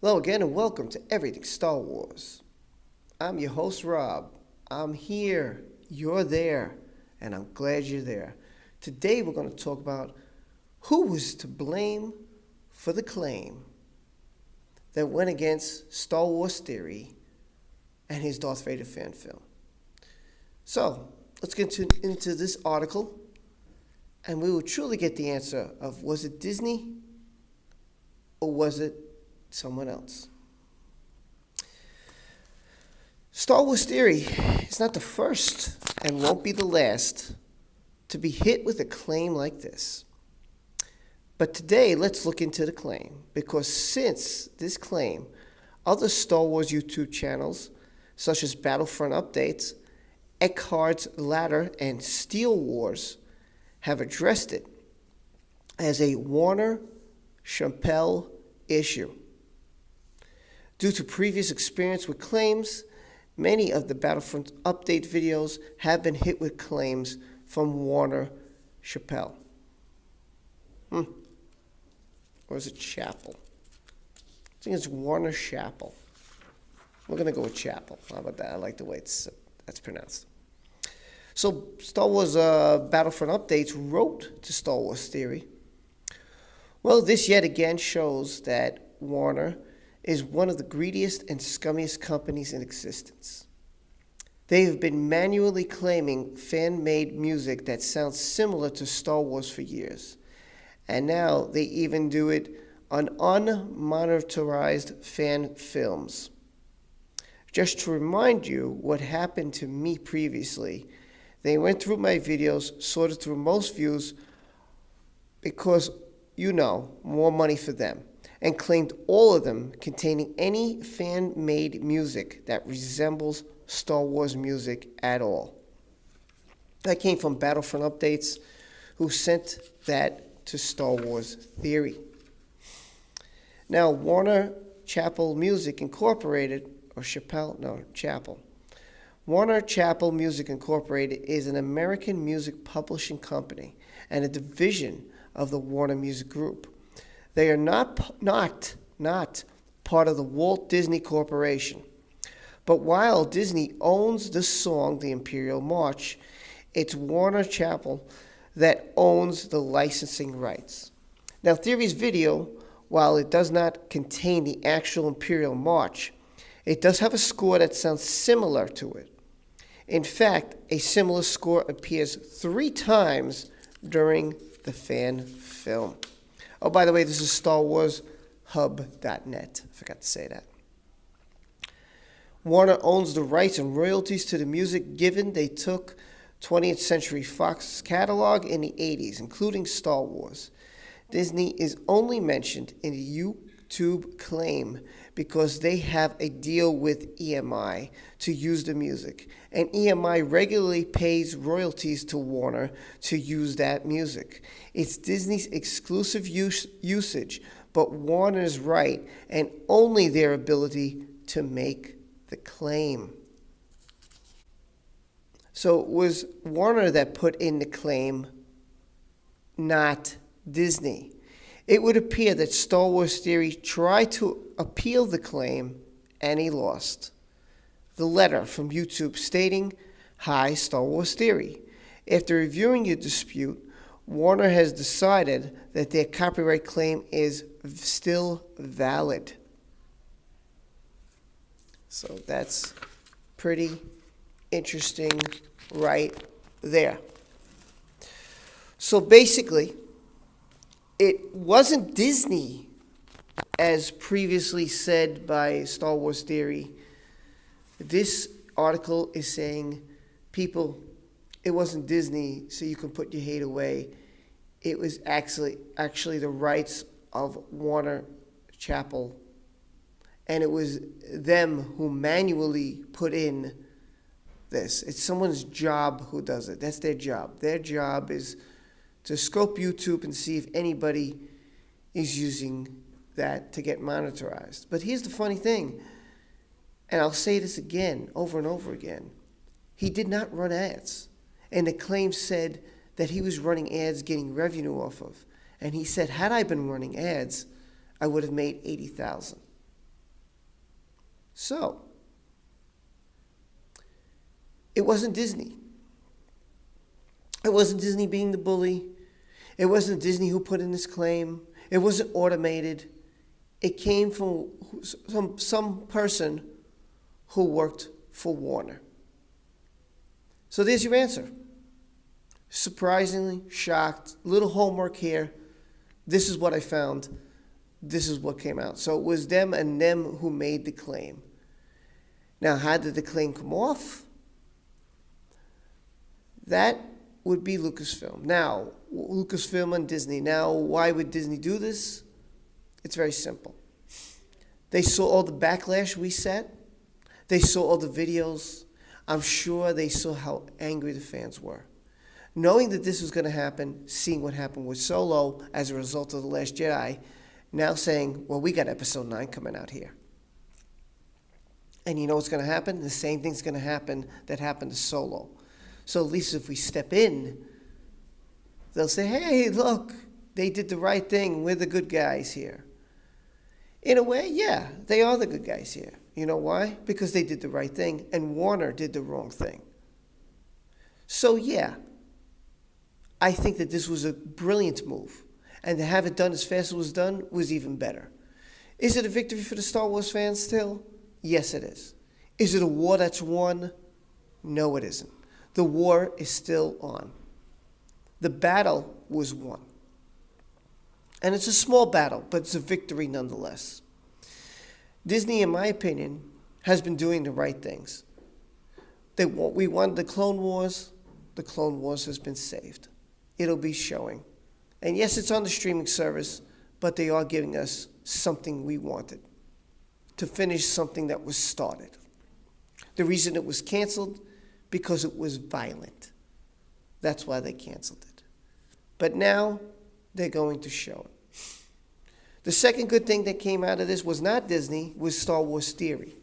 Hello again and welcome to Everything Star Wars. I'm your host Rob. I'm here, you're there, and I'm glad you're there. Today we're going to talk about who was to blame for the claim that went against Star Wars theory and his Darth Vader fan film. So, let's get into this article and we will truly get the answer of was it Disney or was it someone else. Star Wars theory is not the first and won't be the last to be hit with a claim like this. But today, let's look into the claim, because since this claim, other Star Wars YouTube channels, such as Battlefront Updates, Eckhart's Ladder, and Steel Wars, have addressed it as a Warner-Chappell issue. Due to previous experience with claims, many of the Battlefront update videos have been hit with claims from Warner-Chappell. Or is it Chappell? I think it's Warner-Chappell. We're going to go with Chappell. How about that? I like the way that's pronounced. So Star Wars Battlefront Updates wrote to Star Wars Theory. Well, this yet again shows that Warner is one of the greediest and scummiest companies in existence. They have been manually claiming fan-made music that sounds similar to Star Wars for years. And now they even do it on unmonetized fan films. Just to remind you what happened to me previously, they went through my videos, sorted through most views, because, more money for them, and claimed all of them containing any fan-made music that resembles Star Wars music at all. That came from Battlefront Updates, who sent that to Star Wars Theory. Now, Warner-Chappell Music Incorporated, or Chappell. Warner-Chappell Music Incorporated is an American music publishing company and a division of the Warner Music Group. They are not part of the Walt Disney Corporation. But while Disney owns the song, the Imperial March, it's Warner-Chappell that owns the licensing rights. Now, Theory's video, while it does not contain the actual Imperial March, it does have a score that sounds similar to it. In fact, a similar score appears 3 times during the fan film. Oh, by the way, this is StarWarsHub.net. I forgot to say that. Warner owns the rights and royalties to the music given they took 20th Century Fox's catalog in the 80s, including Star Wars. Disney is only mentioned in the YouTube claim because they have a deal with EMI to use the music, and EMI regularly pays royalties to Warner to use that music. It's Disney's exclusive usage, but Warner's right and only their ability to make the claim. So it was Warner that put in the claim, not Disney. It would appear that Star Wars Theory tried to appeal the claim, and he lost. The letter from YouTube stating, "Hi, Star Wars Theory. After reviewing your dispute, Warner has decided that their copyright claim is still valid." So that's pretty interesting right there. So basically, it wasn't Disney, as previously said by Star Wars Theory. This article is saying, people, it wasn't Disney, so you can put your hate away. It was actually the rights of Warner-Chappell, and it was them who manually put in this. It's someone's job who does it. That's their job. Their job is to scope YouTube and see if anybody is using that to get monetized. But here's the funny thing, and I'll say this again, over and over again. He did not run ads. And the claim said that he was running ads getting revenue off of. And he said, had I been running ads, I would have made $80,000. So, it wasn't Disney. It wasn't Disney being the bully. It wasn't Disney who put in this claim. It wasn't automated. It came from some person who worked for Warner. So there's your answer. Surprisingly, shocked, little homework here. This is what I found. This is what came out. So it was them and them who made the claim. Now, how did the claim come off? That would be Lucasfilm. Now, Lucasfilm and Disney. Now, why would Disney do this? It's very simple. They saw all the backlash we set. They saw all the videos. I'm sure they saw how angry the fans were. Knowing that this was going to happen, seeing what happened with Solo as a result of The Last Jedi, now saying, well, we got Episode 9 coming out here. And you know what's going to happen? The same thing's going to happen that happened to Solo. So at least if we step in, they'll say, hey, look, they did the right thing. We're the good guys here. In a way, yeah, they are the good guys here. You know why? Because they did the right thing, and Warner did the wrong thing. So, yeah, I think that this was a brilliant move. And to have it done as fast as it was done was even better. Is it a victory for the Star Wars fans still? Yes, it is. Is it a war that's won? No, it isn't. The war is still on. The battle was won. And it's a small battle, but it's a victory nonetheless. Disney, in my opinion, has been doing the right things. We won the Clone Wars. The Clone Wars has been saved. It'll be showing. And yes, it's on the streaming service, but they are giving us something we wanted, to finish something that was started. The reason it was canceled, because it was violent. That's why they canceled it. But now, they're going to show it. The second good thing that came out of this was not Disney, was Star Wars Theory.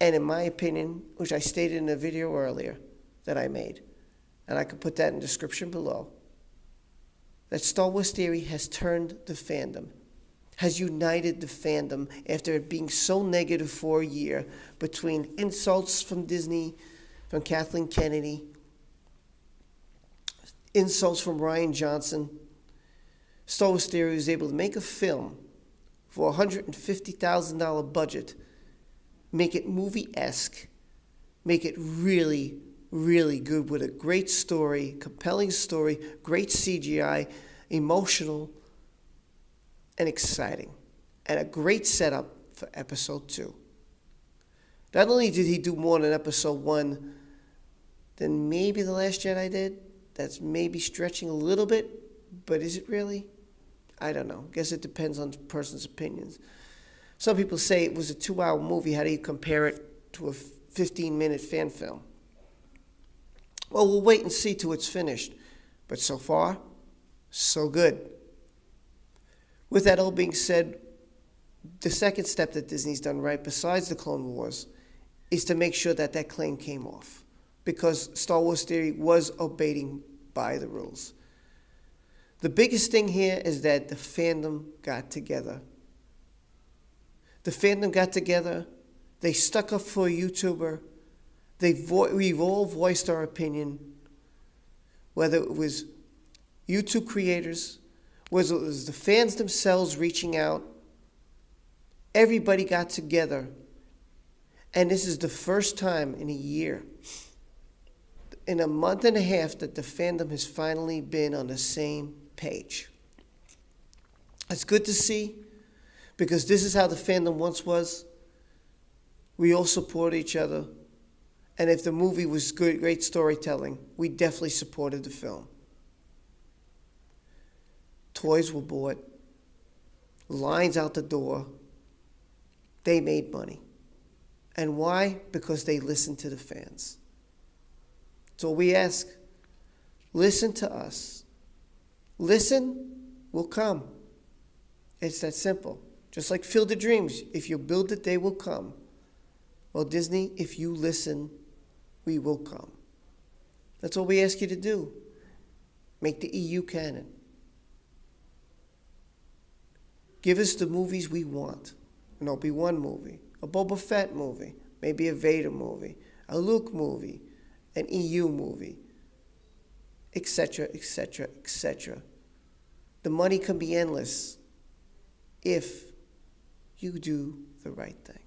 And in my opinion, which I stated in a video earlier that I made, and I could put that in the description below, that Star Wars Theory has turned the fandom, has united the fandom after it being so negative for a year between insults from Disney, from Kathleen Kennedy, insults from Rian Johnson. Star Wars Theory was able to make a film for a $150,000 budget, make it movie-esque, make it really, really good with a great story, compelling story, great CGI, emotional, and exciting, and a great setup for Episode 2. Not only did he do more than Episode 1 than maybe The Last Jedi did, that's maybe stretching a little bit, but is it really? I don't know. Guess it depends on the person's opinions. Some people say it was a 2-hour movie. How do you compare it to a 15-minute fan film? Well, we'll wait and see till it's finished. But so far, so good. With that all being said, the second step that Disney's done right, besides the Clone Wars, is to make sure that that claim came off. Because Star Wars Theory was obeying by the rules. The biggest thing here is that the fandom got together. The fandom got together. They stuck up for a YouTuber. We've all voiced our opinion, whether it was YouTube creators, whether it was the fans themselves reaching out. Everybody got together. And this is the first time in a year, in a month and a half, that the fandom has finally been on the same page. It's good to see, because this is how the fandom once was. We all support each other. And if the movie was good, great storytelling, we definitely supported the film. Toys were bought. Lines out the door. They made money. And why? Because they listened to the fans. So we ask, listen to us. Listen, will come. It's that simple. Just like Field of Dreams, if you build it, they will come. Well, Disney, if you listen, we will come. That's all we ask you to do. Make the EU canon. Give us the movies we want. And there'll be one movie. a Boba Fett movie, maybe a Vader movie, a Luke movie, an EU movie, etc., etc., etc. The money can be endless if you do the right thing.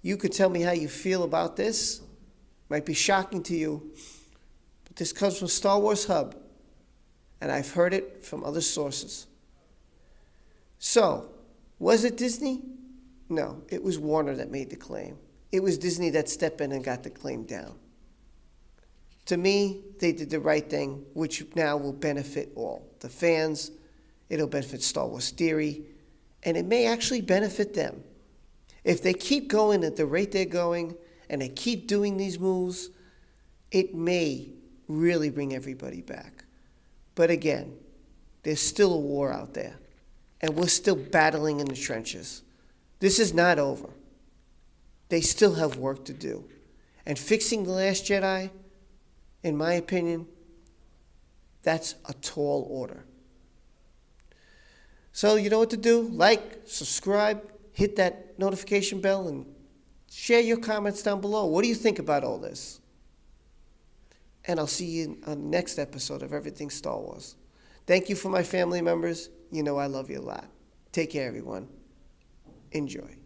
You could tell me how you feel about this. Might be shocking to you, but this comes from Star Wars Hub, and I've heard it from other sources. So, was it Disney? No, it was Warner that made the claim. It was Disney that stepped in and got the claim down. To me, they did the right thing, which now will benefit all. The fans, it'll benefit Star Wars Theory, and it may actually benefit them. If they keep going at the rate they're going, and they keep doing these moves, it may really bring everybody back. But again, there's still a war out there, and we're still battling in the trenches. This is not over. They still have work to do. And fixing The Last Jedi, in my opinion, that's a tall order. So you know what to do. Like, subscribe, hit that notification bell, and share your comments down below. What do you think about all this? And I'll see you on the next episode of Everything Star Wars. Thank you for my family members. You know I love you a lot. Take care, everyone. Enjoy.